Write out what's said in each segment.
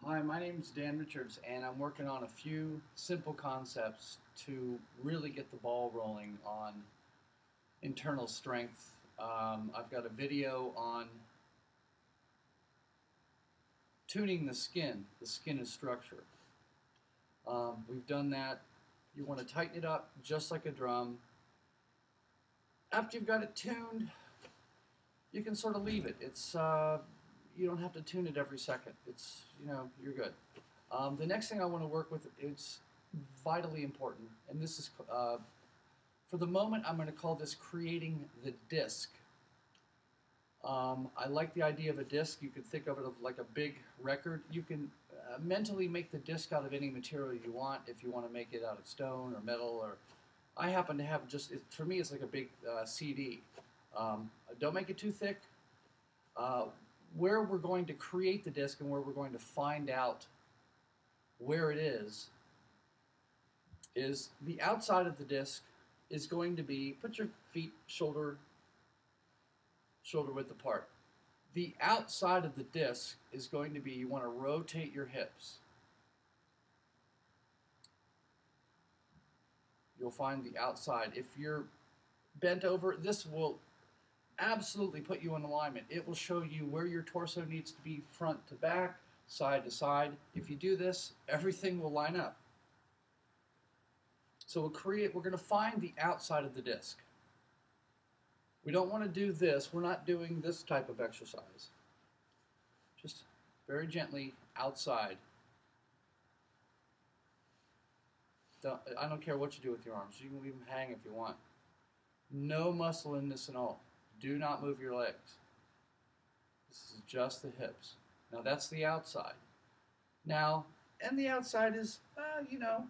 Hi, my name is Dan Richards, and I'm working on a few simple concepts to really get the ball rolling on internal strength. I've got a video on tuning the skin is structure. We've done that. You want to tighten it up just like a drum. After you've got it tuned, you can sort of leave it. You don't have to tune it every second. You're good. The next thing I want to work with is vitally important, and this is, for the moment, I'm going to call this creating the disc. I like the idea of a disc. You could think of it like a big record. You can mentally make the disc out of any material you want. If you want to make it out of stone or metal, or I happen to have for me, it's like a big CD. Don't make it too thick. Uh, where we're going to create the disc and where we're going to find out where it is the outside of the disc is going to be, put your feet shoulder width apart. The outside of the disc is going to be, you want to rotate your hips. You'll find the outside. If you're bent over, this will absolutely put you in alignment. It will show you where your torso needs to be, front to back, side to side. If you do this, everything will line up. So we're going to find the outside of the disc. We don't want to do this. We're not doing this type of exercise. Just very gently outside. I don't care what you do with your arms. You can leave them hang if you want. No muscle in this at all. Do not move your legs. This is just the hips. Now that's the outside. Now, and the outside is, I don't know,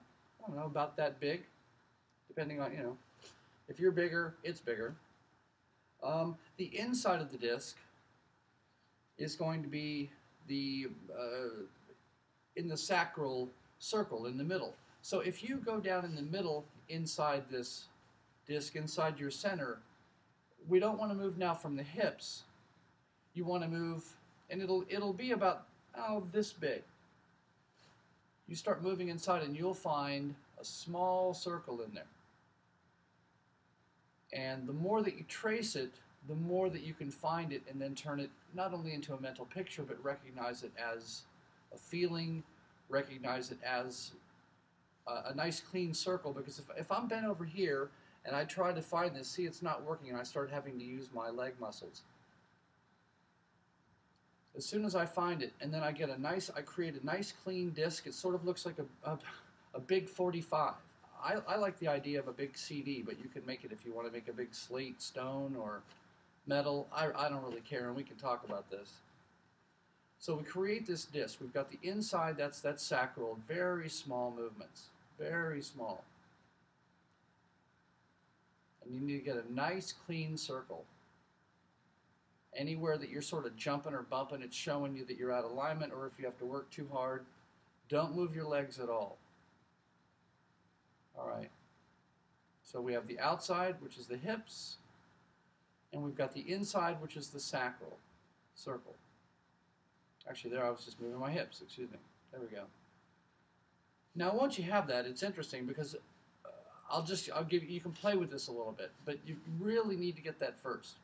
about that big. Depending on, if you're bigger, it's bigger. The inside of the disc is going to be in the sacral circle in the middle. So if you go down in the middle inside this disc, inside your center, we don't want to move now from the hips. You want to move, and it'll be about this big. You start moving inside, and you'll find a small circle in there. And the more that you trace it, the more that you can find it, and then turn it not only into a mental picture, but recognize it as a feeling, recognize it as a nice clean circle. Because if I'm bent over here and I try to find this, see, it's not working, and I start having to use my leg muscles. As soon as I find it, and then I create a nice clean disc. It sort of looks like a big 45. I like the idea of a big CD, but you can make it if you want to make a big slate, stone, or metal. I don't really care, and we can talk about this. So we create this disc. We've got the inside, that's sacral, very small movements, very small. And you need to get a nice clean circle. Anywhere that you're sort of jumping or bumping, it's showing you that you're out of alignment, or if you have to work too hard, don't move your legs at all. All right. So we have the outside, which is the hips, and we've got the inside, which is the sacral circle. Actually, there I was just moving my hips, excuse me. There we go. Now, once you have that, it's interesting because you can play with this a little bit, but you really need to get that first.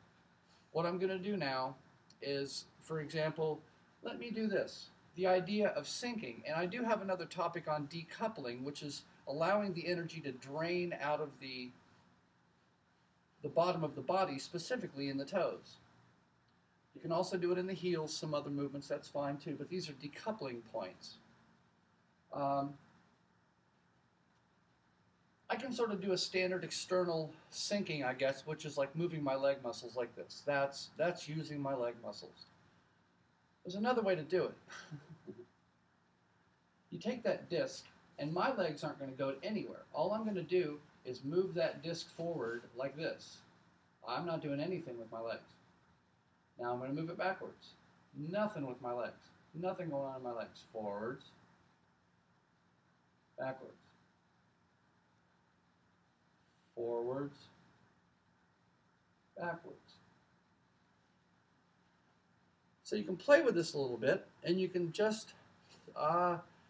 What I'm going to do now is, for example, let me do this. The idea of syncing, and I do have another topic on decoupling, which is allowing the energy to drain out of the bottom of the body, specifically in the toes. You can also do it in the heels, some other movements, that's fine too, but these are decoupling points. I can sort of do a standard external syncing, I guess, which is like moving my leg muscles like this. That's using my leg muscles. There's another way to do it. You take that disc, and my legs aren't going to go anywhere. All I'm going to do is move that disc forward like this. I'm not doing anything with my legs. Now I'm going to move it backwards. Nothing with my legs. Nothing going on in my legs. Forwards, backwards. Forwards, backwards. So you can play with this a little bit, and you can just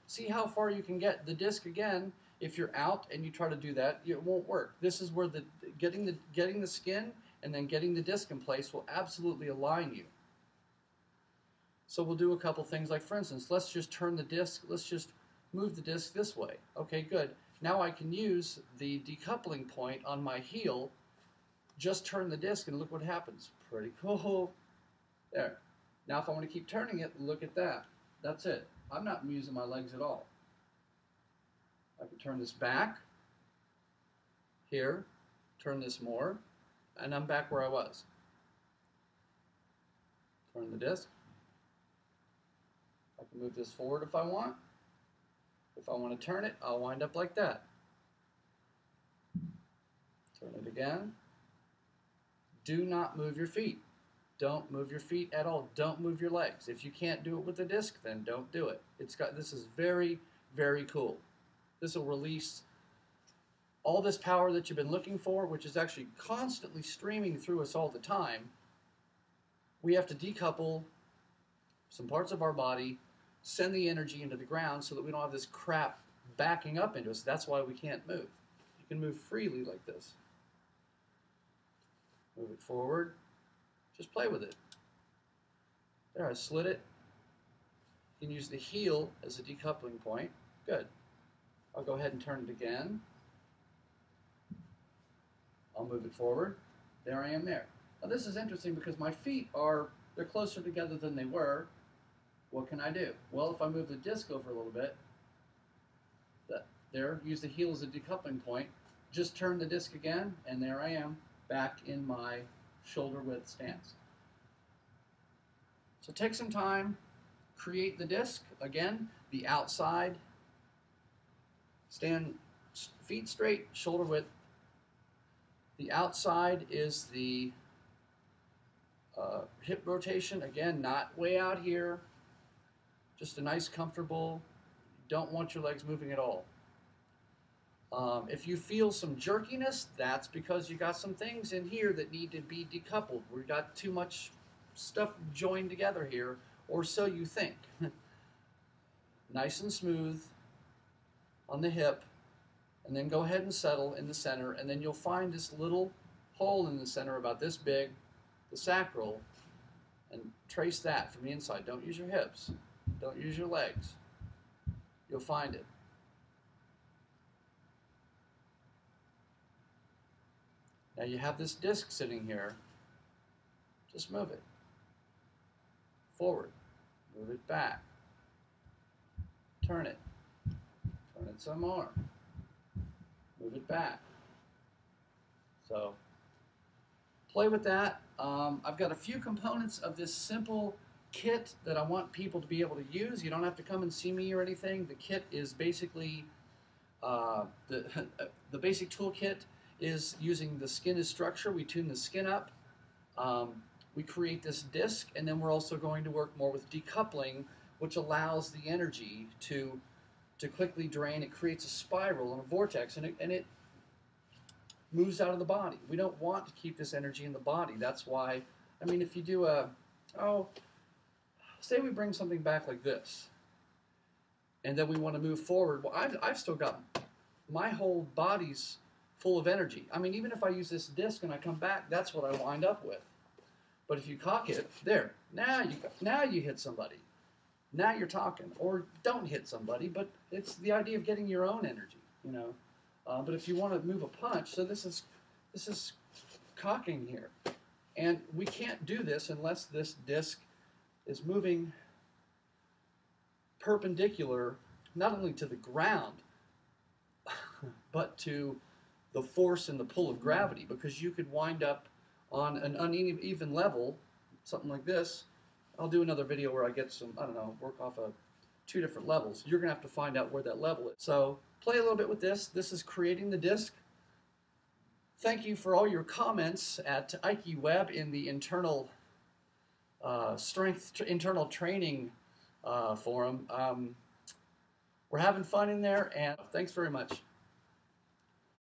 see how far you can get the disc again. If you're out and you try to do that, it won't work. This is where getting the skin and then getting the disc in place will absolutely align you. So we'll do a couple things, like for instance, let's just turn the disc, let's just move the disc this way. Okay, good. Now I can use the decoupling point on my heel, just turn the disc and look what happens. Pretty cool. There. Now if I want to keep turning it, look at that. That's it. I'm not using my legs at all. I can turn this back, here, turn this more, and I'm back where I was. Turn the disc. I can move this forward if I want. If I want to turn it, I'll wind up like that. Turn it again. Do not move your feet. Don't move your feet at all. Don't move your legs. If you can't do it with the disc, then don't do it. This is very, very cool. This will release all this power that you've been looking for, which is actually constantly streaming through us all the time. We have to decouple some parts of our body, send the energy into the ground so that we don't have this crap backing up into us. That's why we can't move. You can move freely like this. Move it forward. Just play with it. There, I slid it. You can use the heel as a decoupling point. Good. I'll go ahead and turn it again. I'll move it forward. There I am there. Now this is interesting because my feet they're closer together than they were. What can I do? Well, if I move the disc over a little bit, there, use the heel as a decoupling point, just turn the disc again, and there I am, back in my shoulder width stance. So take some time, create the disc. Again, the outside, stand feet straight, shoulder width. The outside is the hip rotation. Again, not way out here. Just a nice, comfortable, don't want your legs moving at all. If you feel some jerkiness, that's because you got some things in here that need to be decoupled. We got too much stuff joined together here, or so you think. Nice and smooth on the hip, and then go ahead and settle in the center, and then you'll find this little hole in the center about this big, the sacral, and trace that from the inside. Don't use your hips. Don't use your legs. You'll find it. Now you have this disc sitting here. Just move it. Forward. Move it back. Turn it. Turn it some more. Move it back. So play with that. I've got a few components of this simple kit that I want people to be able to use. You don't have to come and see me or anything. The kit is basically the basic toolkit is using the skin as structure. We tune the skin up. We create this disc, and then we're also going to work more with decoupling, which allows the energy to quickly drain. It creates a spiral and a vortex, and it moves out of the body. We don't want to keep this energy in the body. That's why, I mean, if you do say we bring something back like this, and then we want to move forward. Well, I've still got my whole body's full of energy. I mean, even if I use this disc and I come back, that's what I wind up with. But if you cock it, there, now you hit somebody. Now you're talking. Or don't hit somebody, but it's the idea of getting your own energy, you know. But if you want to move a punch, so this is cocking here. And we can't do this unless this disc is moving perpendicular, not only to the ground, but to the force and the pull of gravity, because you could wind up on an uneven level, something like this. I'll do another video where I get some, I don't know, work off of 2 different levels. You're going to have to find out where that level is. So play a little bit with this. This is creating the disc. Thank you for all your comments at AikiWeb in the internal internal training forum. We're having fun in there, and thanks very much.